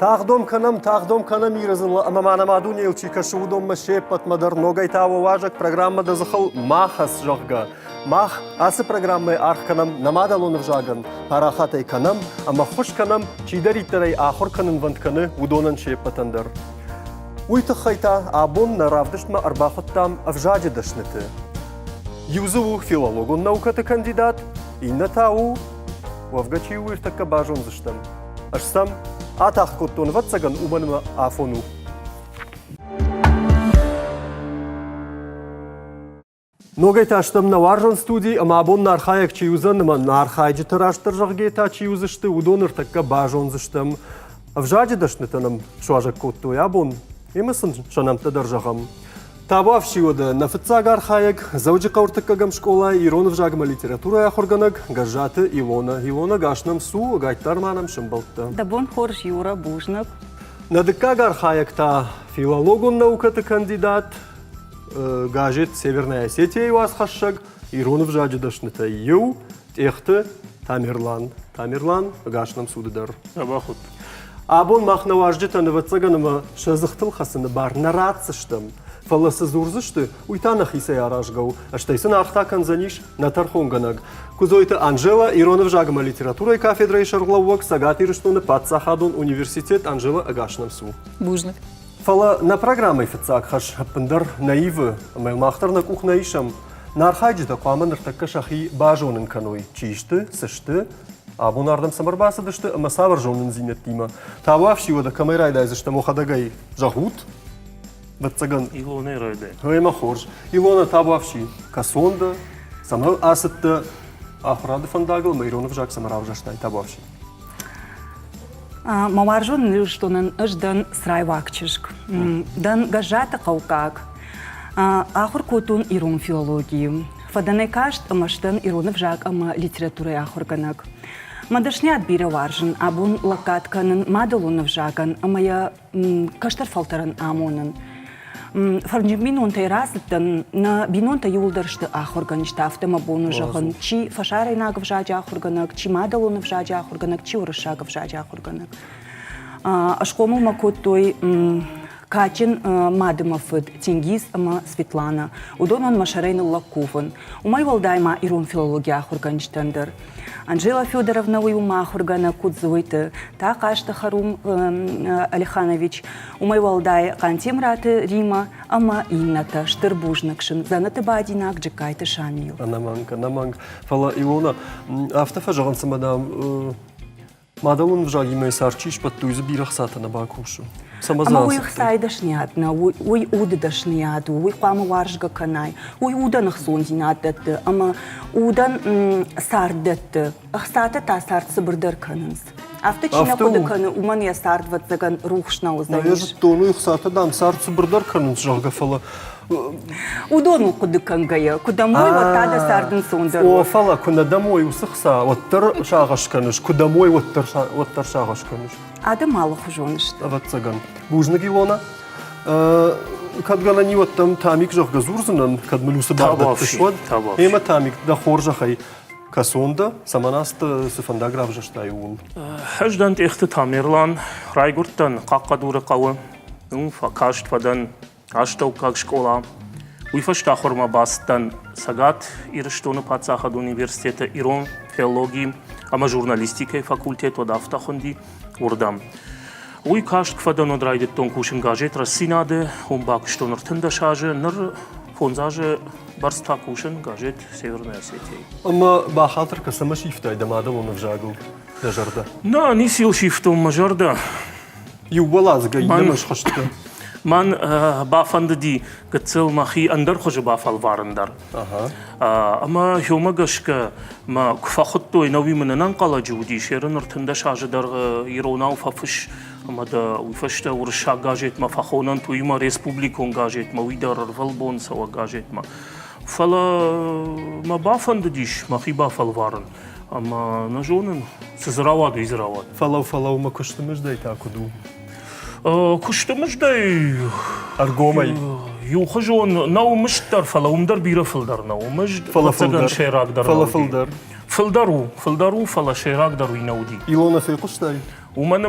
تاخدم کنم میرزن اما معنا مادون یلچی کشودم مشیپت مدر نوگای تاو واجک программа دزخل ماخس جغگا ماخ آس программы арх کنم نمادلون وجاگن پاراخاتی کنم اما خوش کنم چی داری تری آخر کنن وند کنه ودونن شیپتندر ویت خیتا آبون نرافدشت ما ارباختام افجاج دشنته یوزو فیلولوگون نوکت کاندیدات این تاو وفقچی ویرتک باجون زشتم اشتم آتاخ کتون واتسگن اومن آفونو نوگای تاشتم نوارجن استودی اما بون نارخایک چیوزن اما نارخایج تراشتر جغگی تا چیوزشته ودونر تک باجون زشتم افجاج دشنتنم شواجک کتو یا بون یمسن شنم تدرجغم تاباف شیوده نفتساگار خایک زوجی قورتک گم شکولا ایرون وجاگم لiteratура یا خورگنگ گرجات ایلونا گاشنم سو گایتر مانم شنبلته دبون خورش یورا بوجنب ندکاگار خایک تا филологун наукаты кандидат гажет Северная Осетия и вас хашшаг ирон вжаджи дашныта ю техты Тамерлан гашнам судыдар Абахут. Абон махна важджита навацаганама шазыхтыл хасыны бар наратсыштым фаласы зурзышты уйтанах исе яражгау аштайсын ахтакан заниш натархонганаг кузойты Анжела иронов жагама литература и кафедра и шарглавок сагат ирыштуны патсахадун университет Анжела агашнам су бужнак фала на программой фицак хаш пындар наивы махтар на кухна ишам нархайджита куаманыр такка шахи бажонын каной чишты сышты Абун ардам самарбасы дышты ама савар жонын зинет тима тавав шивода камерайда изышта мохадагай жахут Ватсаган Илона райдай. Хойма хорж. Илона табавши касонда самал асытты ахрады фандагыл майронов жак самаравжаштай табавши. Маваржон лиштонын ыждан срайвакчышк. Дан гажата каукак. Ахур котун ирон филологии. Фаданай кашт амаштан иронов жак ама литература ахурганак. Мадашнят бира варжын, абун лакатканын мадалунов жаган, амая каштар фалтаран амонын. Фарнжиминун тайрасыттан на бинунта юлдаршты ахурганышты автома бону жаган, чи фашарай нагов жаджа ахурганак, чи мадалунов жаджа ахурганак, чи урышагов жаджа ахурганак. Ашкому макотой Качин Мадымафыд, Тенгиз ама Светлана, удонон Машарейн Лакуван, умай валдайма ирон филология ахурганштандыр. Анжела Федоровна уйума ахургана кудзуйты, та кашта Харум Алиханович, умай валдай Кантимраты Рима, ама Инната, Штырбужнакшин, занаты бадинак джекайты шамил. Анаманг. Фала Илона, автофажаган самадам мадалун вжагимай сарчиш паттуйзы бирах сатана бакушу. Ама уй хсайдашнятна, уй удадашняту, уй хвама варжга канай, уй уданах сондинатты, ама удан сардатты, ахсата та сард сыбырдар канынс. Авточина коды каны уман я сард ватзаган рухшна уздаиш. Я же тону их сата дам сард сыбырдар канынс жага фала. Удону коды кангая, куда мой вот тада сардын сондар. О фала куда домой усыхса, вот тар шагаш каныш, куда мой вот тар шагаш каныш. Ада мало хужонышты. Ватсаган. Бужнак Илона. Кадгалани вот там тамик жахга зурзанан, кадмалюса бардат тышвад. Ема тамик да хоржахай касонда, саманаста сифанда гравжаштай ул. Хаждан техты Тамерлан, райгуртан каккадуры кавы, факашт фадан аштау как школа. Уйфашта хорма бастан сагат ирштоны пацахад университета ирон филологии, ама журналистикай факультет од автахонди урдам. Уй кашт кфадан од райдет тон кушин гажет рассинаде, бак что ныртында шаже, ныр фонзаже барста кушин гажет Северная Осетия. Ама бахалтар касама шифтай дамада лона вжагул дажарда. На, не сил шифтом мажарда. Юбалазга идемаш хашта. Ман бафандди гцел махи андар хоже бафал варандар. Ама хёмагашка ма кфахоттой нави менан кала жуди шерн ныртында шаждар иронау фафш ама да уйфашта урша гажет ма фахонан туйма республикон гажет ма уйдар валбон сава гажет ма фала ма бафанддиш махи бафал варан ама нажонен сызравад изравад фала ма куштымыш дай такуду куштымышдай аргомай юхажон наумыштар фалаумдар бирafılдар наумыш фалафылдар шерагдар фалафылдар фылдару фала шерагдар уйнауди Илона фейкуштай У мене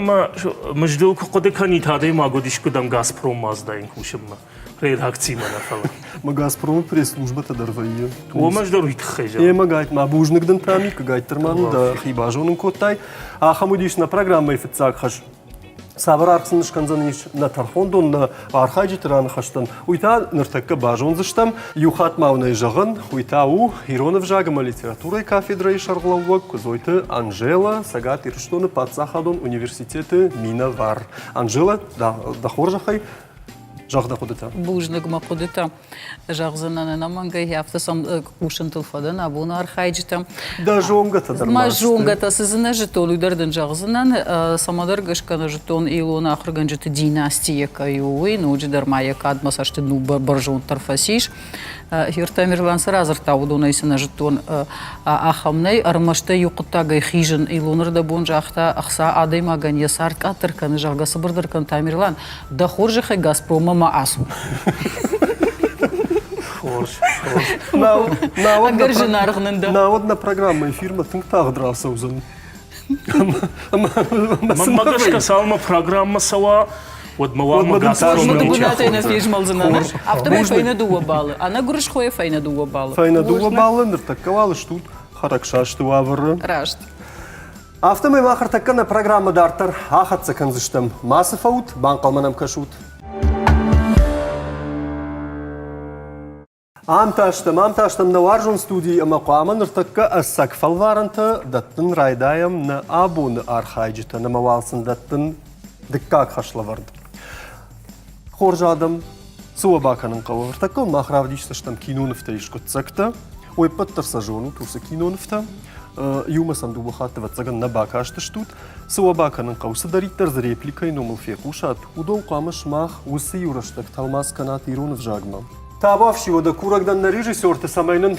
мждилку кодекані таде магу дишкудам Газпром маздаин кушамма. Редакции мене фала. Ма Газпром пресс-служба тадарвайя. У мждор хитхежа. Магайт ма бужнигдан тами, кагайт терман, да хиба жонын коттай. А хамудиш на программа ифицак хаш. Сабар арқсын шканзаниш на тархондон на архайджи тираны хаштан. Уйта ныртакка бажон зыштам. Юхат мауна жағын. Уйта у Иронов жагыма литература кафедра и шарглауак. Кузойты Анжела сагат ирштоны Патсахадон университеты Мина Вар. Анжела, да хоржахай. Жағда қодыта. Бужныг мақодыта. Жағзананы наманга яфтасам кушантыл фадан абуна архайджита. Да жонгата дармасты. Жонгата сызына житон уйдардын жағзанан самадар гашкана житон илона ахырган житы династия каюй, нуджи дармая кадмас ашты ну баржон тарфасиш. Хиртамирлан сразу таудуна исына житон ахамнай армашта юқыттагай хижин илонырда бон жақта ақса адай маган ясарк атырканы жағгасы бірдіркан Тамирлан. Да хоржихай Газпрома маасу. Наводна программа эфирма тыңтағы драса узын. Мамагашка салма программа сава. Вот мама Газпром на фижмалзана. Автомай файна дуа балы. Она гурышхоя файна дуа балы. Файна дуа балы ныртаккавалы штут харакша шту авыры. Рашт. Автомай махар таккана программа дартар ахатса канзыштам. Масыфаут банкалманам кашут. Амташтам на варжон студии амакуама ныртакка ассак фалваранта даттын райдаям на абуны архайджита намавалсын даттын дыккак хашлаварды. Хоржадам суабаканын кавар. Таккал махравдишта штам киноныфта ишкотсакта. Ой паттарса жону турса киноныфта. Юмасан дубахаты ватсаган на бакашта штут. Суабаканын кавса дариттар за репликой номал фекушат. Удол камыш мах усы юраштак талмас канат Иронов жагма. Табавши да курагдан на режиссерты самайнын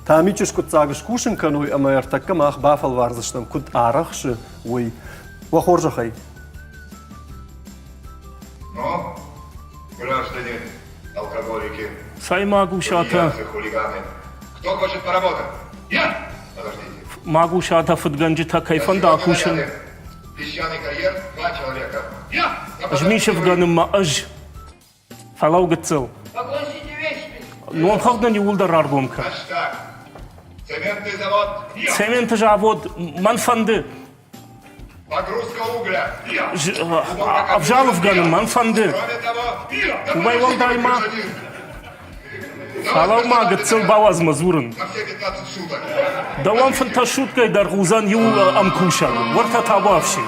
тамичеш кутсагыш кушын каной амаяртакка мах бафал варзыштам кут арахши ой вахоржахай. Ну, граждане, алкоголики, Саймагушата. хулиганы. Кто хочет поработать? Я! Подождите. Магушата футганджита кайфанда акушин. Песчаный карьер, 2 человека. Я! Жмишев ганым мааж. Фалау гацел. Поглотите вещи. Ну он хавда не улдар аргомка. Значит так. Цементный завод. Я! Цемент завод манфанды. Погрузка угля. Я! Обжалов ганым манфанды. Кроме того, я! Убайвал дайма. Фалау ма гацел баваз мазурын. На все 15 суток. Да вам фанташуткай дар гузан ю амкуша. Варта табавши.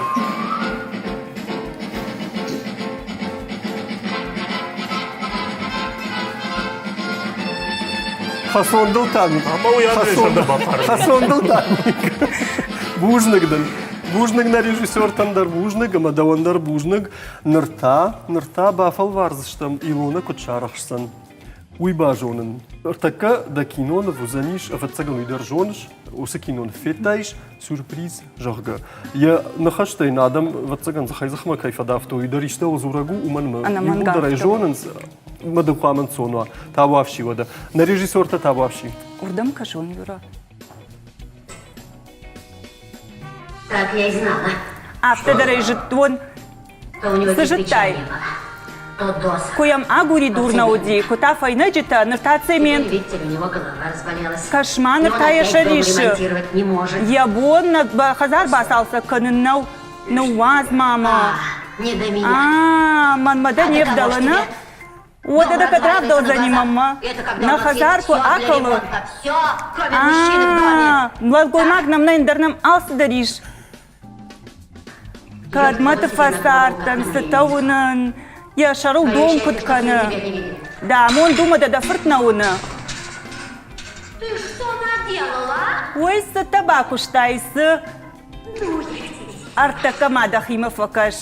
Хасондыл тамик. Ама уядрыша да бапар. Хасондыл тамик. Бужнигдан. Бужниг на режиссер тандар бужниг, ама давандар бужниг. Нырта бафал варзыштам илона кутшарахшсан. Уйба жонын. Артака да киноны вузаниш, афатсаган уйдар жоныш, усы киноны феттайш, сюрприз жахга. Я нахаштай надам, ватсаган захайзахма кайфадафто, уйдаришта озурагу уманма. Илударай жонын, мадухаман сонуа, табавши вода. На режиссер-то табавши. Урдам кашон юра. Так, я и знала. Автодарай житвон. То у него Слушай, кирпича Тай. не было. То доса. Коям агури дурна уди, кота файнаджита, нырта цемент. Видите, у него голова разболелась. Кошман, И он тая опять дом шариши. ремонтировать не может. Ябон на хазар басался каныннау. Ну ваз, мама. Не до меня. Манмада не вдалана. Вот это кадрав дал за ним, мама. Это когда На у нас есть хазарку всё для акалу. ремонта. Все, кроме мужчины в доме. Младгоймак нам на интернем алсы даришь. Кадмата фасартан, сатауnan. Я шару дом куткана. Да, мон дума да фыртнауна. Ты что наделала? Ой, са табаку штайсы. Ну, я тебе. Артакама дахима факаш.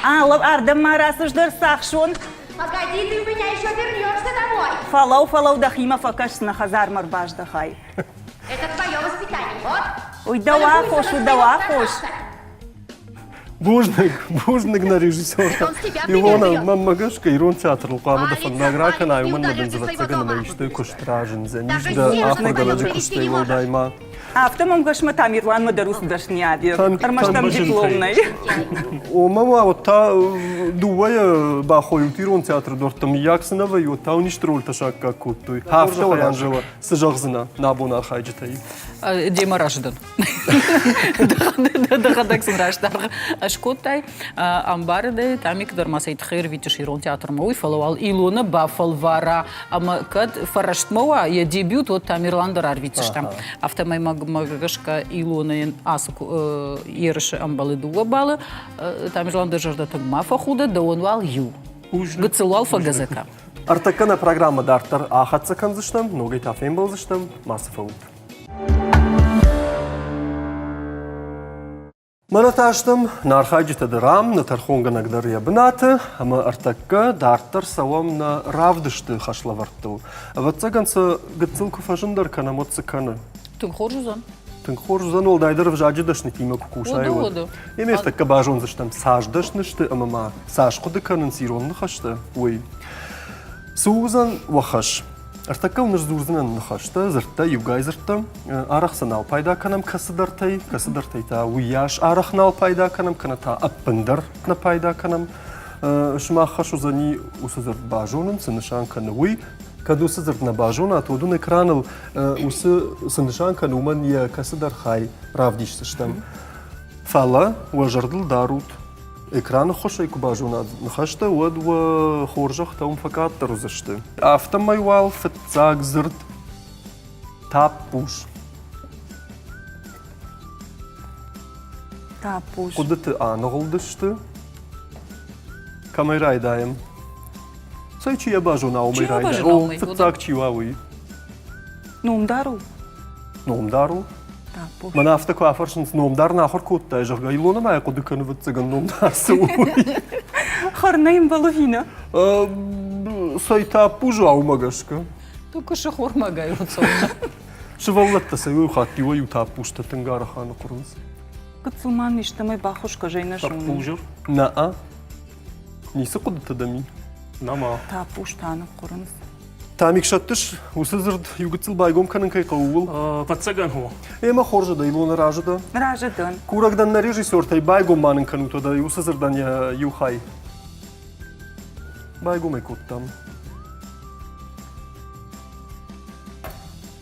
Лав ардам марасы ждар сахшон. Погоди, ты у меня еще вернешься домой. Фалау дахима факаш на хазар марбаш дахай. Это твое воспитание, вот. Ой, дава хош. Бужниг на режиссера. Он с тебя Илона пример берет. мамагашка Ирон театр лукама да Палец за фаннаграка палец на не юман удалишь маден из своего заватсага на дома. наиштой коштражен за Даже нижда снежный ахмагаладжи дом кустай провести не валдайма. Автомом гашма Тамирлан Мадарус дашняди. Армаштам Там дипломной. Мама, вот та дуая бахою тирон театр дортам яксынова, и вот та уничтроль ташак как кутуй. Хафта оранжева, сыжахзына, набуна хайджитай. Дема Рашдан. Дагадаксын Раштар. Ашкотай, амбарды, тамик дармасайт хэр витиш ирон театр мауи фалуал Илона Бафал Вара. Ама кад фараштмова, я дебют вот Тамирландер арвитиш там. Автомай магашка Илона аску ерши амбалы дуа балы. Тамирландер жарда тагмафа худа, да он вал ю. Гацелуал фагазека. Артакана программа дартар ахатсакан зыштам, ногай тафем был зыштам, масса фаут. Мана таштам нархайджита дырам, на тархонгана гдарья бната, ама артакка дартар савам на равдышты хашлаварту. Вот цаганца гацилку фажындар кана моцикана. Тун хоржузан. Тынхор занол дайдар в жаджидашны тима кукушай. Ода. Емер такка бажон зыштам саждашнышты, амама сашқуды канын сиронны хашты. Ой. Сузан вахаш. Артакка уныр зурзынан нахашты, зыртта, югай зыртта. Арахсанал пайда канам касыдартай та уяш арахнал пайда канам, каната аппындар на пайда канам. Шмахашу зани усызыр бажонын, сынышан каны уй. Каду сызырт на бажона, а тодун экраныл усы сынышан каны уман я касыдар хай равдиш сыштам. Фала уажардыл дарут. Экраны хошай кубажуна нахашта, уадва хоржах таум факаттар узышты. Автомайвал фетцаг зырт таппуш. Тапуш. Куда ты анығылдышты? Камайрай даем. Сай чия бажуна умайрай даем. бажуна умай, Фетцаг чиуауи. Нумдару. Номдару. Тапуш. Мана автаку афаршынс номдар нахор кутта. Жырга илона мая куды каны ватсыган номдар сауи. Харнаим балувина. Сай таппужу аумагашка. Только шахор магаются. Шываллатта сай хатти уаю таппушта тынгара ханы курынс. Кацылман иштамай бахушка жайна шуны. Тапужыр. Наа. Нисы куды тадами. Нама. Тапуш таны курынс. Тамик шаттыш, усызырд югыцыл байгом канын кай кауыл. Пацаган ху. Ема хоржада, илона ражада. Ражадан. Курагдан на режиссер тай байгом манын канутада, и усызырдан я юхай. Байгом ай куттам.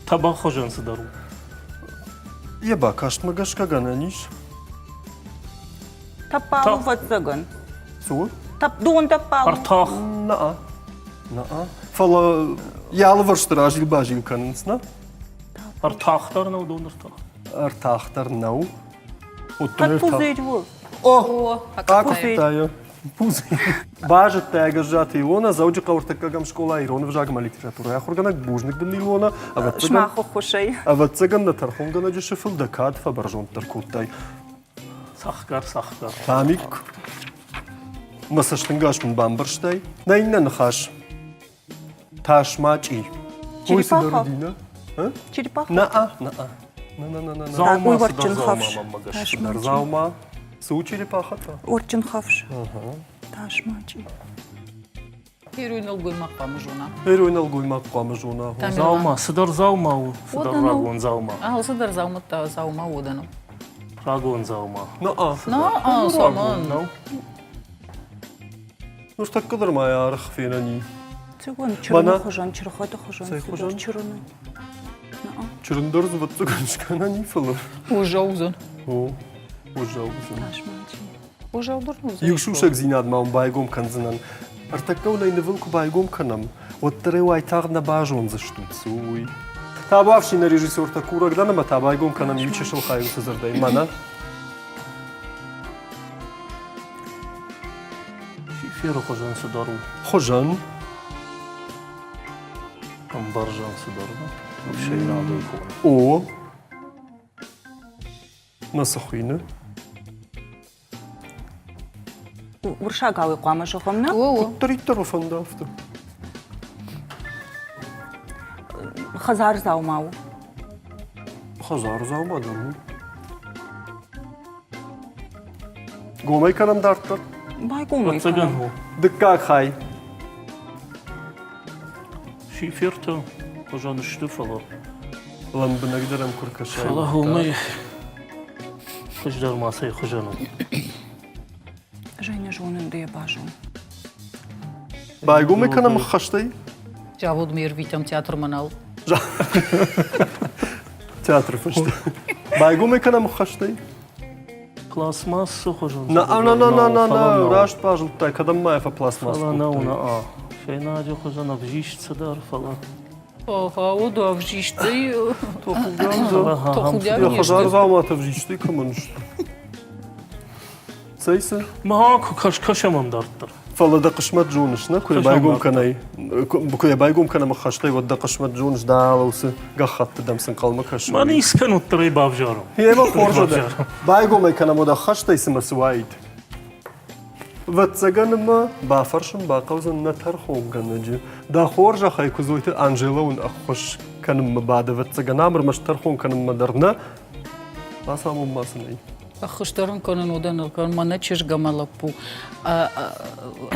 Таба хожан сыдару. Еба каштмагашка гананиш. Тапалу ватсаган. Су? Дон тапалу. Артах. Наа. Наа. Фала ялы варштыр ажил бажил канынсна. Артахтар на удоныртах. Артахтар нау. Как пузырь. О! А Акустая. Пузы. Бажат тега жата Илона, зауджи кауртакагам школа Ирона в жагма литература. Я хорганак бужник ден Илона, Шмахо хошай. а вот цыган на тархонгана джешефил дакад фабаржон таркуттай. Сахкар. Тамик. Масаштынгаш мын бамбарштай. Найна нахаш. Таш мачи. Черепаха. Дина? Черепаха. На. Заума Ой, сыдар Варчин заума хавш. мамагаш. Ташмачи. Заума. Су черепахата. Орчин хавш. Ташмачи. Херуинал гоймак памужуна. Эройнал гуймак қамыжуна. Заума, сыдар заума. Сыдар Одану. рагон заума. Сыдар заума одану. Рагон заума. На, саман. Ну что кадр моя арх фенани. Цыган Бана. чырны хожан, чырхата хожан. Сай хожан? Чырны. Чырындар зубат цыганшка на нифалар. Ужаузан. О, ужаузан. Ташмачи. Ужаудурну. Юшушак зинад маум байгом канзанан. Артакау на иневылку байгом канам. Вот тревай таг на бажон заштуцу. Уй. Табавши на режиссер такурак да нама та байгом канам ючешил хаю сазардай. Мана. Феру хожан сыдару. Хожан. Амбаржан сыдару. Вообще не надо их. О. Масахуина. Уршагауи қуама жоғымна. Тариттар фандафта. Хазар заумау. Хазар заумадан. Гомай канам дартар. Байгумай. Пацаган ху. Дыккак хай. Шиферта хожан штыфала. لم بنقدر نكر كشاي الله هو ما خجدر ما سي خجنو Женя жонын да я бажу. بايقو مي كان مخشتي Джавуд мир витам театр манал. театр فشتي بايقو مي كان مخشتي пластмассу خجنو نا راش باجل تاي كدم ما يفا بلاستماس فلا نونا فينا جو خجنا بجيش تصدر فلا Ага, удавжиш ты. يا خجار زعما تفجيشتي كمان سيسا ما كشمم دارتر فلا دا قشمت جونش نا كوي بايقوم كاناي بكوي بايقوم كان مخشتي ودا قشمت جونش دا لوس قخت دمسن قلمك هشو ما نيسكنو الطريق بافجارو هي ما خورجه ده بايقوم كان مدخشتي اسم سوايد واتسجن ما بافرشم باقوزن نترخون جنجي دا خورجه خاي كزويت انجيلا ون اخش كان ما بعد واتسجن امر مش ترخون كان مدرنا ما سامو ما سني Ахыштарын конын одан кон мана чеш гамалапу.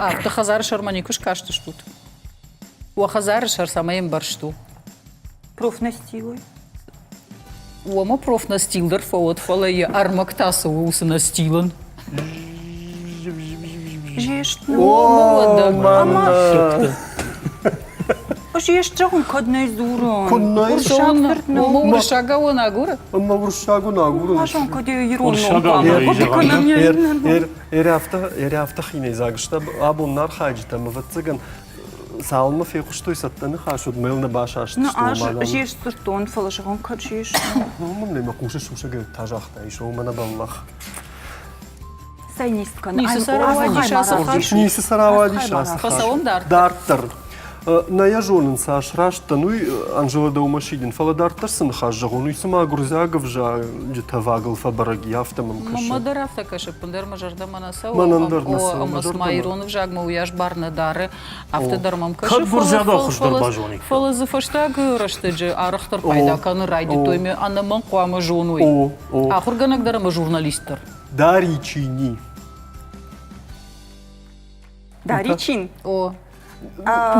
Авто хазар шармани куш кашты штут. У хазар шар самаем баршту. Профнастилой. Уома профнастилдер фот фалая армактасу уснастилен. Жеш, Мама. жеш жагын коднай зурон. كنا Мама шагава на гора. اما ورشاغو ناغورن Ажон коде ирон. ورشага يرافتا خيني زاغشتا абуннар хаджита мватсаган салма في قشتو يسطن خاشود ميلنا башаш На аж жеш сыртон фалашагон каджеш. مم لما قوش شوشة قلت تاجخت عيشو من بالله Сайнисткан. Нисы саравади шаса نيسي سراوادي شاس Хасаон дар. دارتر на яжонын саш рашта ну анжела да умашидин фала дартер сын хажжагу ну сама грузягов жа где-то вагл фабараги автомом каши Мама дарафта каше пундер мажарда манасау. Манандар насау, Амас мажарда майрон вжагма уяш барна дары. Автодармам каше. Как гурзяда хуждар бажоник. Фала зафаштаг раштыджы арахтар пайда каны райди тойме анаман куама жонуй. Ахурганак дарама журналистер. дари чини Да, Ричин. О,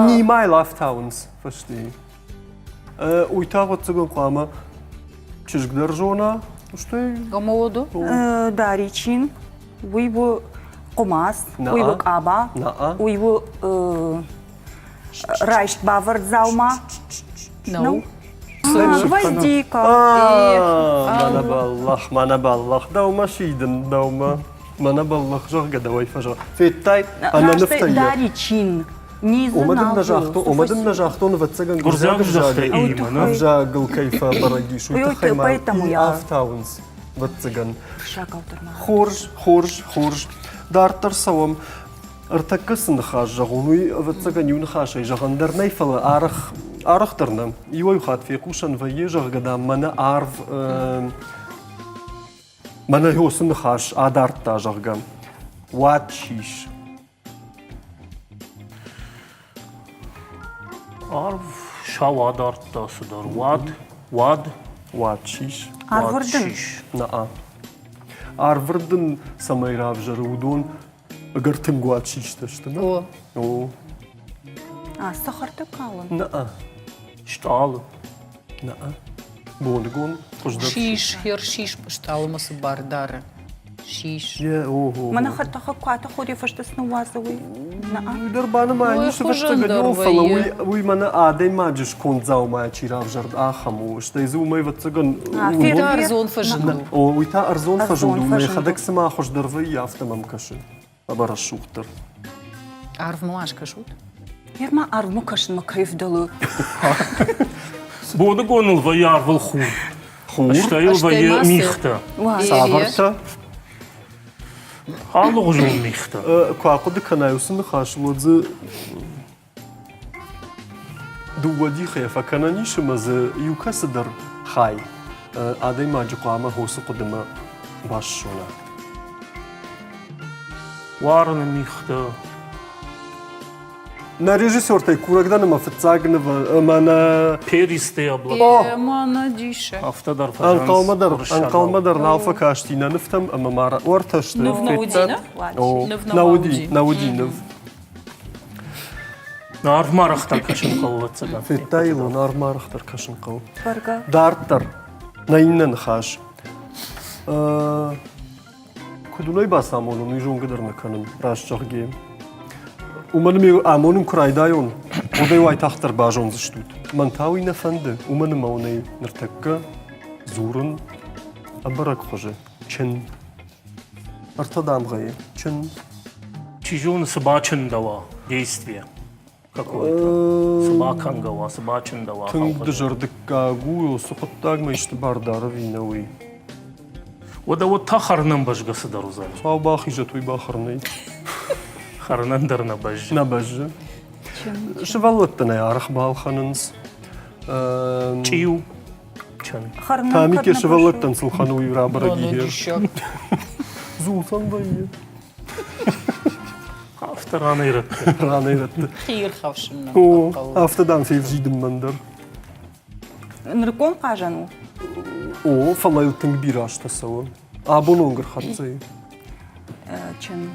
не май лав таунс фашти уйта вот цыган куама чижгдар жона что гамоодо. Да, Ричин. Уйву Комас. Наа. Уйву Аба. Наа. Уйву Райшт Бавард Заума. Ну. Гвоздика. мана баллах даума шиден даума мана баллах жорга давай фажа феттай ана Да, нефтая Ричин. Низу омадын нажахтон ватсаган Гурзяг жахта именно. вжагл кайфа барагишу Ой, тахайма поэтому я- автаунс ватсаган Шакалтырма. خورج دارتر سوام ارتكس نخاش جغونوي واتساقن يون خاشي جغندر نيفل آرخ درنا يوي خات في قوشن في جغ قدام منا عارف منا يوسن نخاش آدارتا جغم واتشيش عارف شوا دارتا صدر واد واتشيش Арвардын. نعم آروردن سمايراف جرودون قرتم واتشيش تشتنا О, أو Сахарты калын. نعم штал نعم بولغون خجدر шиш, хер шиш пашталмасы бар дары. Шиш. يا اوه Мана хаттаха куата ходи фаштасны вазовый. دربانا ما Ой, نيش хожен выстагнёл дорвае. фала уй мана адай маджиш кон зау ма чирав жард ахаму штай зу май ватсаган фир- Да, арзон фажинду. о уй та арзон Арзон фажунду май фажинду. хадак сама хош дървай яфтамам каши абара шухтар Арв млашка шут. Ерма арвму кашын ма кайф далы. Боды гонул ваяр вал хур. Штайл Аштай вая масы. михта. саварта Халу гужун михта. квақуды канаюсын хашылодзы дуwaди خيفا كان نيشمز يكسدر خاي адай маджи قاما хосы قدما башшона Варна михта. на режиссертай курагдан ма фцагнова мана Перисте абла. Мана диша. Автодар фажанс. анқалмадар науфа каштина нифтам ама мара орташты Нов наудина? О, Нов науди науди. наудинов نعرف ما رختر كشن قوة سجات في التايلو نار ما رختر كشن قو Барга. دارتر ناينن خاش كدوني باسامونو نيجون قدر نكنم راش جاغي ومن مي امونن كرايدايون وداي واي تختر باجون زشتوت من تاوي نفند ومن موني نرتك زورن ابرك خوجه چن ارتدام غي چن чижон собачен дава действие какое-то. Собакан гава, собачен дава. тынг дыжырдык гуйо сухоттагма ишти бардары винауи وده وتا خرنن بجگس دروزان. ساو باخي جتوي باخرني خرنن درنا بج. نبج شفالتنا يا رخ بالخننس چیو. چن. Харнан تامي كي кадна شفالتن سلخانوي Ну, رابرگي дещак. زولسان بايه افترانه يرد. راني رت Хир хавшимна. او افتدان في فجيد مندر пошел. Нркон кажану. او فالله يلتنگ بيراش تسوى ابونونگر خطزي Чен.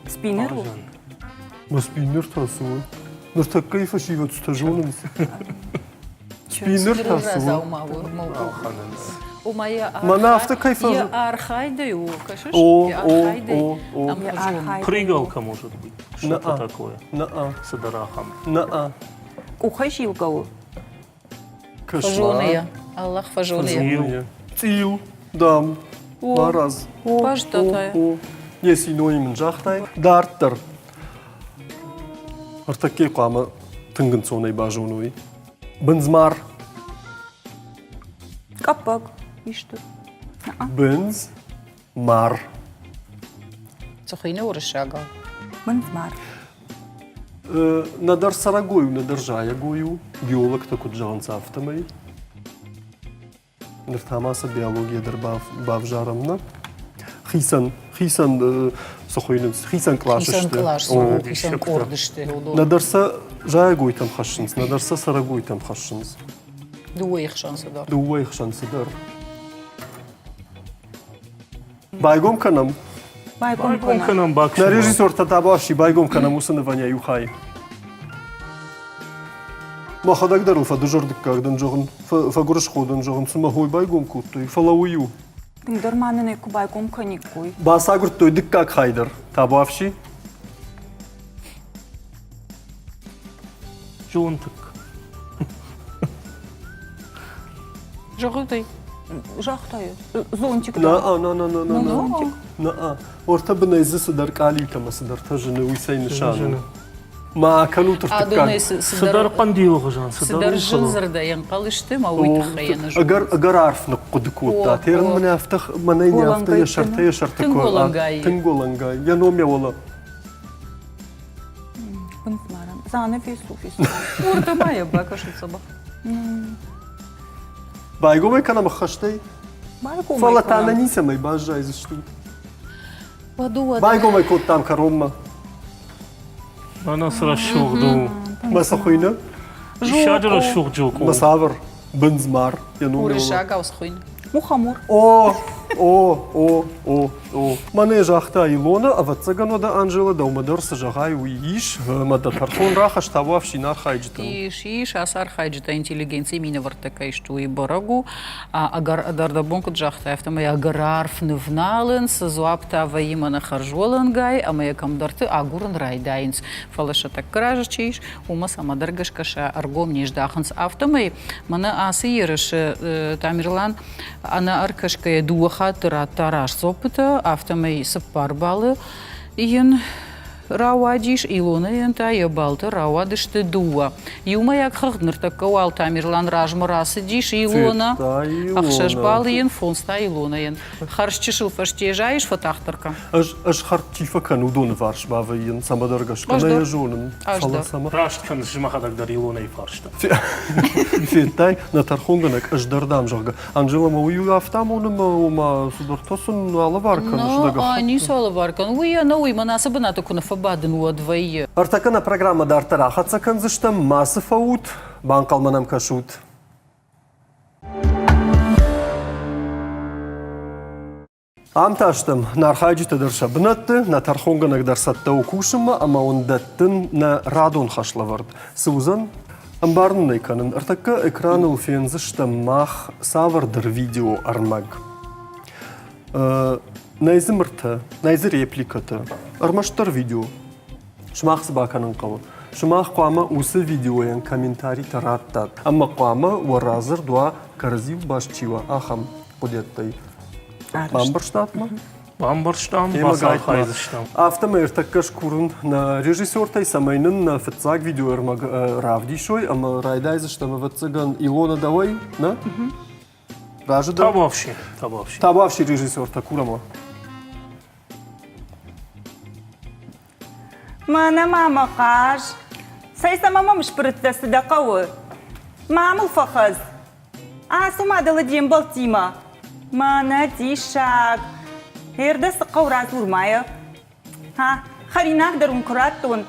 Спинеру. بس بينر تسوى نرتك كيف شيء تستجونن Чен. بينر تسوى خننس. ومايا ما نافت كيف يا ارخايديو كشش او يا او ارخايدي او او Архай. Прыгалка может быть. Что-то На-а. такое. نا С дарахом. نا Ухайшилкау. فجونية الله فجونية Зил. تيل دام مرز باجتاتا يسي نوي من جاختاي دارتر ارتكي قامة تنجن صوني باجونوي بنزمار Капак. И что? بنز مار تخينة ورشاقة Бензмар. ندر سرقوي ندر جايا قويو بيولوج تكو جان صافتمي نرتاماسا بيولوجيا در باف جارمنا خيسن سخوينس خيسن كلاششت كيسان كلاش О, كيسان десятка. كوردشتي ندرسا جايا قوي تم خشنس ندرسا سرقوي تم خشنس دوي يخشان صدار دوا يخشن سدر بايقوم كنم Байкон Байкон кона. канам на бакши. режиссер татабаши بايقوم كنم وسنفانيا يوخاي ما خدك درو فدجر دكاردن جوغن فغرش خودن جوغن سما هوي بايقوم كوتوي فلاويو Тыңдар манын эку байкон кониккуй. باساغر توي دكاك خايدر табавши Жонтык. جغدي Жахтаю. Зонтик. نا Зонтик. نا ورتا بنيز سدر قالي تما سدر تجن ويسي نشان ما كانوا أدوني ترتكاك Сыдар سدر قنديو غجان. سدر جنزر دا ينقلشتي ما ويتخينا اگر عارف نقد كوتا تيرن من افتخ منين يافتا يشرتا يشرتا تنقولنغاي يا نوم يا والله Бензмарам. Зане фису фису. ورده ما يبقى كشت صباح بايقوم كان مخشتي Байкон. فلا تانا نيسا ما يباش جايز شتو ودو بايقوم يكون تام كروما أنا صار الشوق دو. ما سخوينا الشجرة الشوق جوكو. مسافر بنزمار يا نوم يا والله ورشاقة وسخوين Мухамор. او مني جاختا يلونا افتصغنو دا انجела да умадорса жагай уиш мада тархон рахаш тававши нархайджтан شيش أثر خارج intelligenция مين ورتكا يشتوي برагу أجر أدار بونك جاختا يفتما أجر عارف نفنالن سزوابتا ويمنا خرجولن جاي أما يكم درت أجورن رايداينس فلاش تكراجتشيش وما سما درجش كشا أرجوم نيش داخنس أفتما منا أسيرش تعميرلان أنا أركش كيدو خاطر تراش صوبتا أفتما سباربالة ين راواديش إلونا ينتا يبالتا راوادشت دوا يوما як хагнер такова Алтамирлан ражмарасы диш Илона ахшашбал ен фонста Илона ен харшчишил фаштежаиш фатахтарка اش خرتيفا كانوا دون فارش بافين سما درجش كنا أجدر. يجونن أجدر. فلا سما Рашт кан жма хадак дар Илона и фаршта. في تاي نترخونغنك اجدر دام جرجا انجела مويو افتامون ما سدرتوسن على باركن но они соловаркан уя на уй манасабна такуна фабаден удвои ارتكنا программа дартара хатсакан зыштам масыфаут банкалманам кашут Амташтым, нархайджи тадырша бнатты, на тархонгана дарсатта укушыма, ама он даттын на радон хашлавард. Сузан, амбарн найканын, артакка экраны уфензышта мах савардыр видео армаг. Найзы мырты, найзы репликаты, армаштар видео. Шмах сбаканын қавы. Шмах қуама усы видеоян комментарий тараттат. Амма қуама уаразыр дуа каразив башчива. Ахам, подеттай. Бамбарштатма? Бамбарштам, Басалхайзштам. Автомер таккаш курун на режиссертай самайнын на фетцаг видеоермаг равдишой, ама райдайзыштама ватцыган Илона давай, на? Ражыда? Табавши. Табавши режиссерта курама. Мана мама қаш. Сайса мама мшпырытты да қауы. Мамыл фахаз. Сумадылы дем балтима. Мана дишак. Ерді сыққаураз урмайы. Харинак дарун кураттун.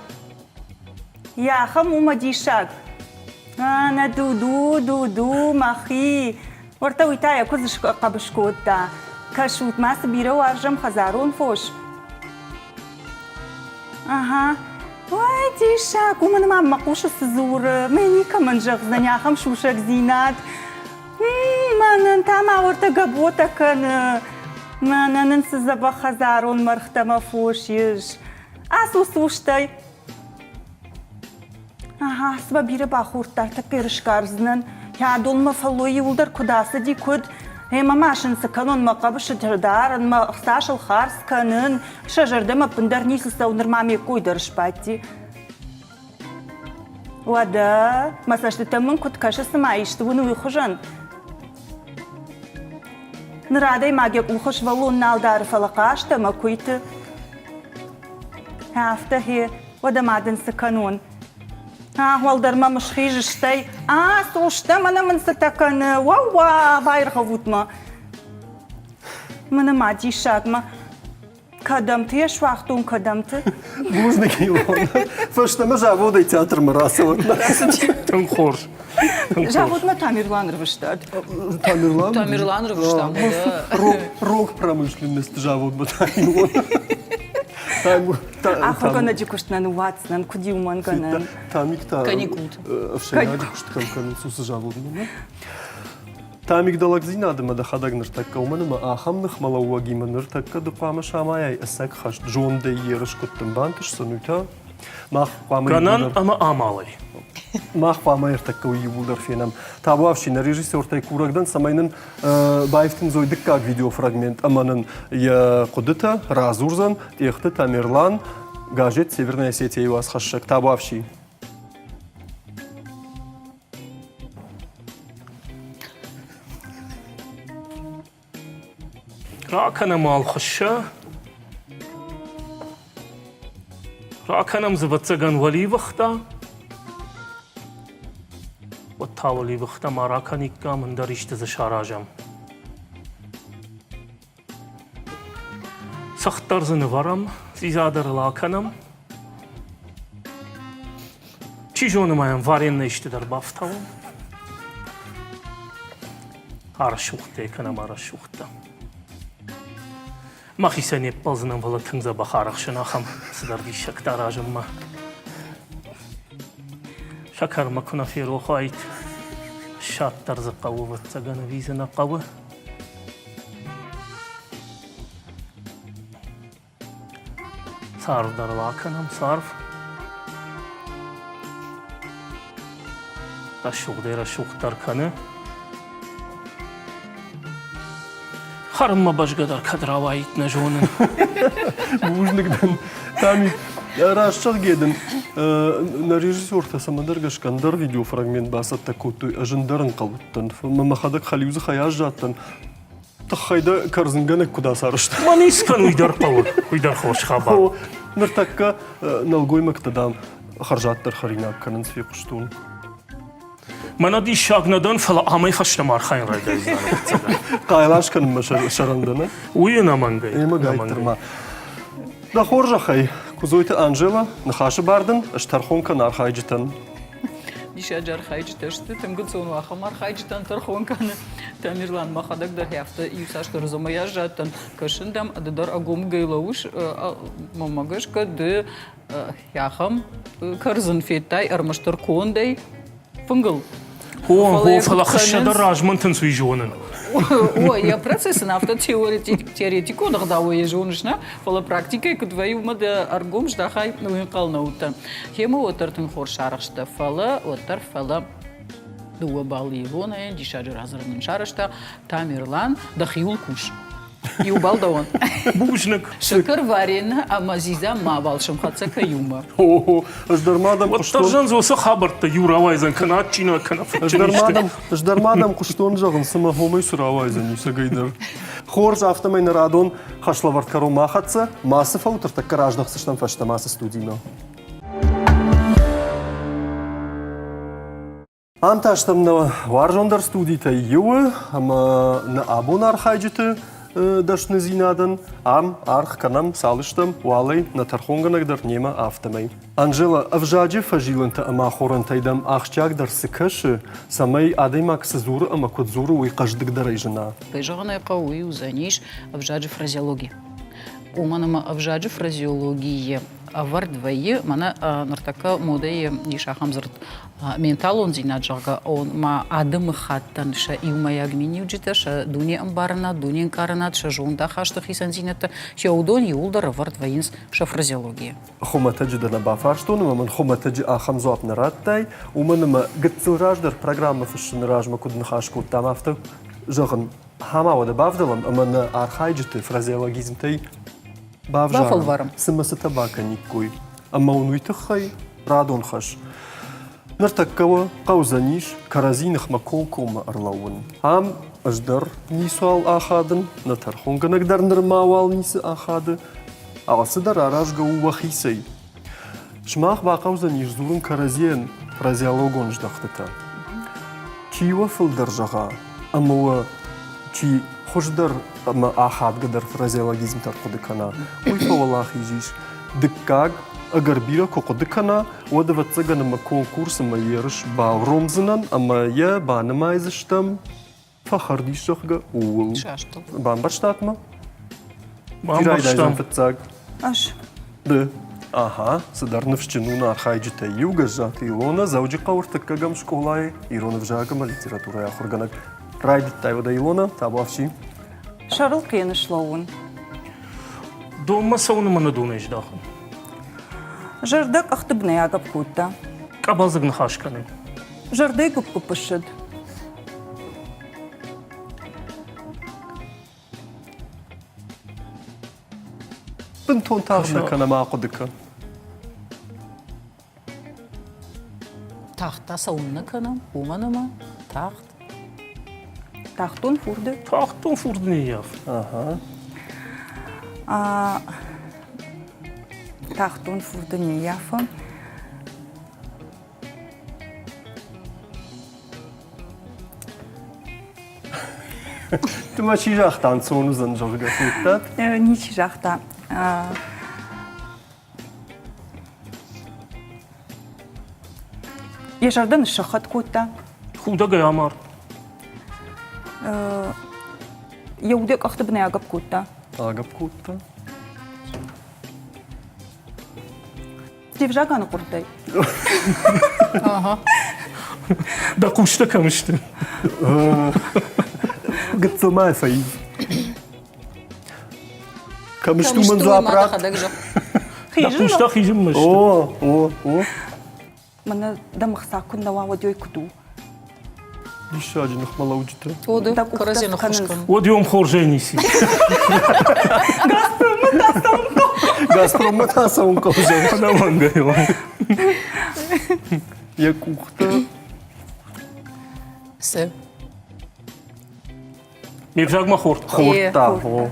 Яхам ума дишак. На ду махи. Орта уйтая кузыш қабышкотта. Кашут масы бира варжам хазарун фош. Ой, дишак, уман мама куша сызуры. Мэни каман жағзаняхам шушак зинат. Манын тама орта габота каны. Манын сызаба хазарун мархтама фошиш. Суштай. Сыба бири бахурттар тапперышкарзынын. Я долма фалой улдар кудасы ди куд. Мамашын сыканон мақабышы тұрдарын, мақсашыл харсканын, шажырды мапындар несілса унырмаме койдырышпатти. Вада, масашты тамын куткашы сымайышты уны уйхыжын. Нрадай магек ухыш валун налдары фалақашты макуйты. Афтахи, вадамадын сыканон. Валдарма мышхижыштай. Сошта мана мынсы таканы. Вау, байырға вутма. Мына ма дишагма. Кадамты, еш вақтун кадамты. Бузник Илона. Фаштама заводай театр мырасыват. Тым хорш. Заводма Тамерлан рвыштад. Тамерлан? Тамерлан рвыштам, да. Рок промышленность заводма Тамерлан. Ахыргана дикуштнан уватснан, куди уманганан. Тамикта... Каникулт. Вшея дикуштkan kanın susu javudunu. Тамик далагзинадыма да хадагныр такка уманыма ахамных малауагиманыр такка дықвама шамаяй әсәк хаш джонда ерыш күттім бантыш сынуйта. Ганан ама амалай. Махпама ертакка уйы булдар фенам. Табуавши на режиссертай курагдан самайнын байфтын зойдыккак видеофрагмент аманын я кудыта разурзан техты Тамерлан газет Северная Осетия вас хашшак. Табуавши. Раканам алхаша. Раканам забацаган вали вахта. والتاولي بختم راكنيكا من دريشت زشاراجم سختر زنورم زیادر لاکنم چی جونم ایم وارین نیشت در بافتاوم آرشوخته کنم آرشوخته ما خیسانی پازنم ولی تنزا بخارخ شناخم صدر دیشک دراجم ما شكر ما كنا في روخايت شات طرز قوة وتسجن فيزنا قوة صار درواكنم صارف رشوق دير رشوق تركنه خرم ما باش قدر كدراوايت نجونن Бужникдан Тамик рашчак гедин на режиссерта самадаргаш кандар видеофрагмент басат такой ажындарын калыттан мамахадак халюзы хаяж жаттан тахайда карзынганы куда сарышты манискан уйдар павы уйдар хош хаба нартакка налгой мактадам харжаттар харинак канын свекуштун мана ди шагнадан фала амай хашна мархайн райдайзан кайлаш канын шарандана уйна мангай эма гайтырма да хоржахай кузойты Анжела нахашы бардын аштархонка нархайжытан Дишаджар хайджташты, тем гуцон вахамар хайджтан тархонканы. Тамерлан махадак дар хяфта юсаш дар замая жаттан кашындам дар агом гейлауш мамагашка де яхам карзын феттай армаштар кондей фунгл. هو فلاخش در راجمنتن سوی جونن. Ой, я процессы на теоретику нагдавые жонышна, фала практика кудваю мада аргом ждахай нуинкал наута. Хема отартын хор шарашта фала отар фала дуа бали вона дишаджи разрын шарашта Тамерлан дахиул куш. Юбал даон. Бужник. Шакар варен амазиза мавал шамхатса каюма. О, ждармадам Вот таржан зоса хабарта юравайзан канат чина канаф. ждармадам куштон жағын сыма хомай сұравайзан юсагайдар. Хорж автомай нарадон хашлавард каро махатса, масы фаутырта караждах сыштан фашта масы студийно. Анташтам на варжондар студийта юы, ама на абонар хайджиты, дашны зинадан, ам арх канам салыштам уалай на тархонганагдар нема автомай. Анжела авжаджи фажиланта ама хорантайдам ахчагдар сыкаши, самай адаймак сазуры ама кодзуры уй каждыгдарай жена. Пейжагана кауи узаниш авжаджи фразеология. Уманама авжаджи фразеология. Авардвайы мана нартака модей нишахам зрт ментал он зинаджага он ма адым хаттан ша иумая гминиуджита ша дуни амбарна дуни карнат ша жонда хаштах исанзината ша удон юлдар авардвайинс ша фразеология. Хоматаджи да набафарштон, маман хоматаджи ахам зоап нараттай, уманама гыццылраждар программа фышшынражма куднахашку там авто жағын хама да бавдалам, ама на архайджиты фразеологизмтай Бафалварам. Сымасы табака никой. Ама унуйтахай радон хаш. Нартаккава қаузаниш каразинах маколкома арлауын. Ам аждар нисуал ахадын, на тархонганагдар нырмауал нисы ахады. Алсыдар аражга увахисай. Шмах ба қаузаниш зурын каразиен фразеологон ждахтата. Чива фылдар жаға, амауа чи хождар ама ахадгадар фразеологизм тарқудыкана. Ой фавалах изиш. Дыккаг агарбира коқудыкана, одава цыганама конкурсама ерыш бавромзынан, ама я банама изыштам фахардишахга уул. Шаштал. Бамбарштатма? Бамбарштам. Фацаг. Аш. Да. Ага, съдарна в щенуна архайджите юга жата Илона, зауджи қауртъккагам школай, Ирона в жагама литература яхорганак. Райдит тайвада Илона, табавши. Шарл кеныш лауын. Дома сауна на дунеш дахын. Жардак ахтыбны агап кутта. Кабазыгны хашканы. Жарды күп күпішід. Бінтон тағына канама ақудыка. Тахта саунна канам, уманама, тахт. Тахтун фурды. Тахтон фурдны яв. Ага. Тахтун фурды не яфа. Тума чи жақтан сону занжырға футтат? Ничи жақта. Ежардан шахат кутта. Худа гаямар. Яудек ахтыбны агап кутта. Агап кутта. Тевжаганы куртай. Ага. Да кушта камышты. Гыцылмай фаиз. Камышту манзу апрат. Да кушта хижим мышты. О. Мана да махса кунда вава дёй куду. Дишаджи нахмала уджита. Оды, Так, каразина ухтас хушкан. Одиом хоржениси. Газпром таса он колжен. Ханаман гайва. Я кухта. Се. Миржагма хорт. Хорта. О.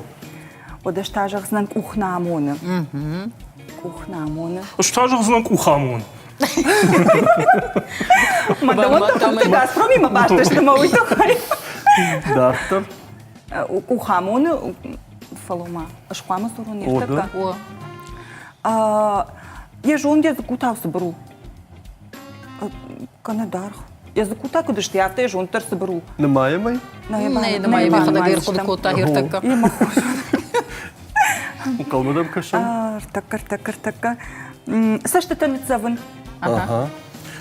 Ода штажах знан кухна амоны. Кухна амоны. Штажах знак ухамон. Газпром има башта што ма уйто хай. Дахтар. Кухамоны фалома. Ашхуама сурун ертака. О. Я жонде закутав собру. Канадар. Языкута кудышты яфта жонтар сыбыру. Немає май? Немає виходу гірку кота гіртака. Калмадам кашам? Артака. Сашта танцавын. Ага.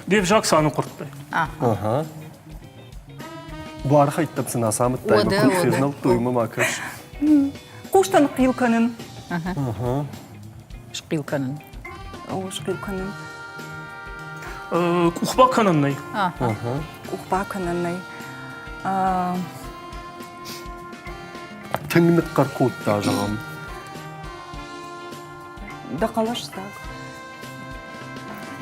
Деп жак саны құртпай. Ага. Бар хайттап сына самыт тайма Ода, культурнал ода. туйма макаш. Куштан қилканын. Шпилканын. Ош қилканын. Құқба каныннай. Ухпаканынай. Тәңмет қарқуытта жағам. Дақалаштаг.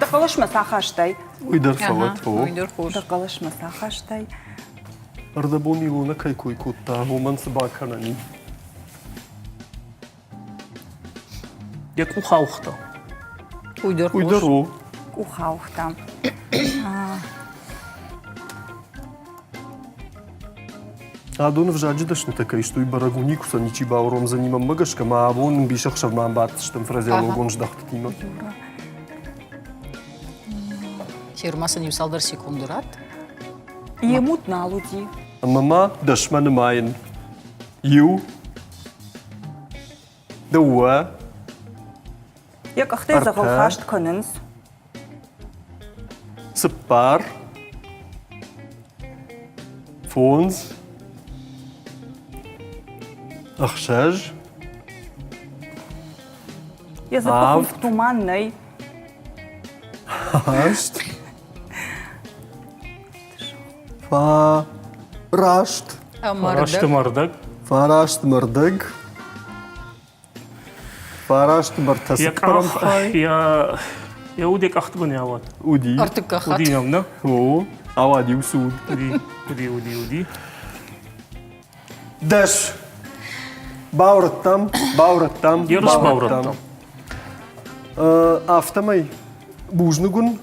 Дақалашмаса хаштай. Уйдар фалат. Уйдыр хош. Дақалашмаса хаштай. Ардабон илуна кайкуй кутта. Уман сыбаканани. Дек ұқауқта. Уйдыр хош. Уйдару. Ухаухтам. Адон в жаджидашны такай, что и барагуникуса ничи бауром занимам мъгъшка, ма авон бишах шавман бат, щтъм фразел огон ждахтат има. Хирмаса ни салдар секундурат. Емут налуди. Мама дашман майен. Ю. Дауа. Як ахте загал хашт канынс. Сыппар. Фонз. Ахшаж. Языков в туманной. Хашт. Фа. Рашт. Рашты Амардак. мардак. Фарашт мырдыг. Фарашт мыртасып Як ах, я удек ахтыбын яват. Уди. Артык кахат. Удинам, да? О. Авади усуд. Уди. Даш. Баураттам. Ярыш баураттам. Автомай. Бужнагун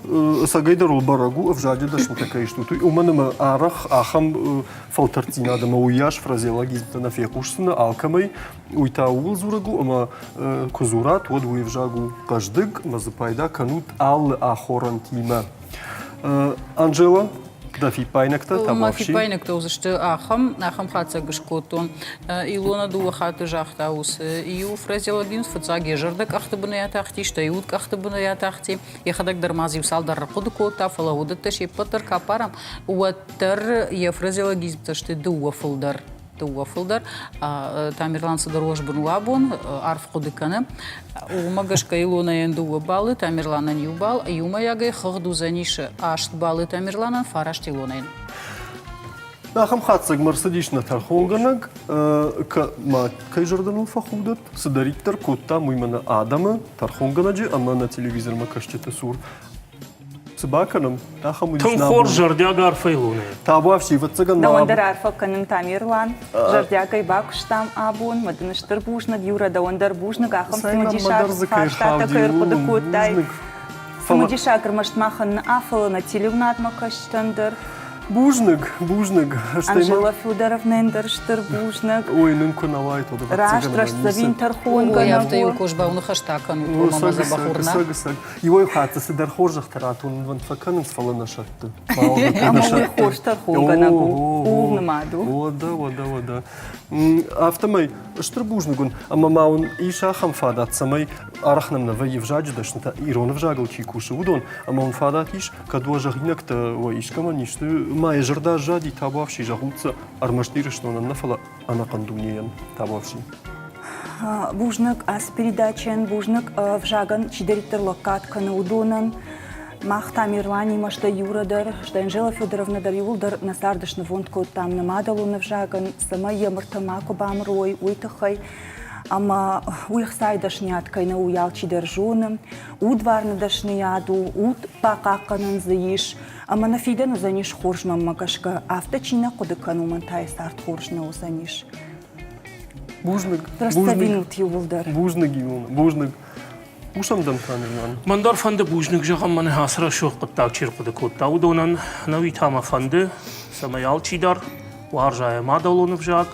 сагайдар ул барагу авжади дашм такая штука. У мене арах ахам фалтартина да мауяш фразеологизм на фекушсына алкамай уйта ул зурагу ама кузурат вот уевжагу каждык мазапайда канут ал ахорантима. Анжела дафи пайнакта Мафи табавши. пайнак тозышты ахам хаца гышкотон. Илона дуа хаты жахта ус. Ию фразеологин фацаге жардак ахтыбына ятахти, штаюд ахтыбына ятахти. Яхадак дармази салдар қудыкота фалаудата шеппатар капарам. Уаттар я фразеологизм ташты дуа фылдар. Тамерлан садарож бунуабон, арф қудыканы. Умагашка Илона ендуа балы, Тамерлана ньюбал, юма ягай хагду заниши ашт балы Тамерлана, фарашт Илона ен. Ахам хатсаг марсадиш на тархонганаг, ма кай жарданул фахудат, садариктар котта муймана адама, тархонганаджи, ама на телевизор ма кашчета сур. Сыбаканым, ахам удиш Тым хор жардяга арфайлуны. Табавши, ватсаган Да на ондар арфа канын Тамерлан. Жардягай бакуштам абун, мадыныштыр бужнаг, юра да ондар бужнаг, ахам сымадишак хаштата кайр кудыкоттай. Сымадишак рмаштмахан афала на телевнат макаштандыр. Бужныг. Анжела Федоровна эндерштыр бужнаг. Ой, нынку навай тода. Раштраш завин тархон Ой, авто ганагу. юкош бауны хаштакан, мама за бахурна. Его хатса сидар хоржах таратун ван факанын сфалана шатты. Ама уй хош тархон ганагу. Улнымаду. Ода. Автомай, штыр бужныгун, ама маун иша хамфадат самай арахнам на ваи вжаджи дашната ирона вжагал чикуши удон, ама он фадат иш, кадуа жагинакта ва ишкама ништы май жарда жади табавши жагутса армаштирышно на нафала анакандуниян табавши. Бужнак аз передачен, бужнак вжаган чидаритер локат канаудонан. Мах Тамерлан имашта юрадар, что Анжела Федоровна дар юлдар насардышны вонтко там намадалу навжаган, сама емырта мако бамрой, уйтахай, ама уйхсай дашняткай на уял чидаржоным, удварны дашнияду, уд пакаканын заиш, ама на фидену заниш хоржмам макашка, авточина кудыкану мантай старт хоржна узаниш. Бужныг. Проставинут юлдар. Бужныг. Ушамдан Тамерлан. Мандар фанды бужныг жағам маны хасыра шоқ қыттақ чирқыды көтті. Удонан нави тама фанды самаял чидар, уар жая мадалонып жақ,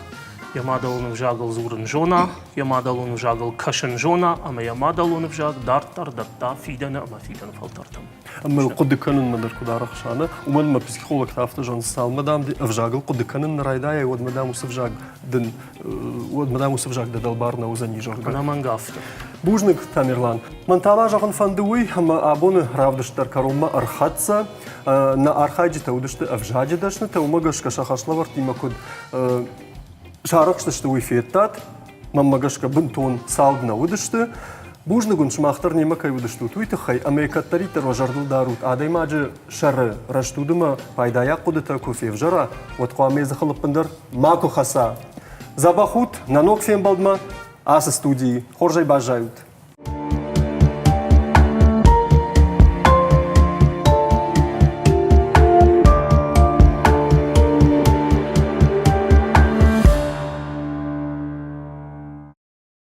Ямадалон вжагал зурын жона, ямадалон вжагал кашын жона, ама ямадалон вжаг дартар датта фидана, ама фидана фалтартам. أما القد كانن مدر كدار خشانة ومن ما بسيخولك تافت جون سال مدام دي أفجاج القد كانن رايدايا ود مدام وسفجاج دن ود مدام وسفجاج دل بارنا وزني جورج. أنا منقافت. بوجنك تاميرلان من تابع جون فندوي هم أبون رافدش تركروما أرخاتسا نا أرخاجي تودشت أفجاج دشنا تومجش كشخص لورتي ما كود شاركش تشتوي فيتات ما مجش كبنتون ساودنا ودشت بوجنگون شماختر نیمه کی ودشتو توی تخی امریکاتری تر وجردل داروت آدای ماجه شر رشتودم پایدایا قدرت کوفی فجرا وتقامیز خلق بندر ماکو خسا زباخوت نانوک فیم بالدما آس استودی خورجی باجایوت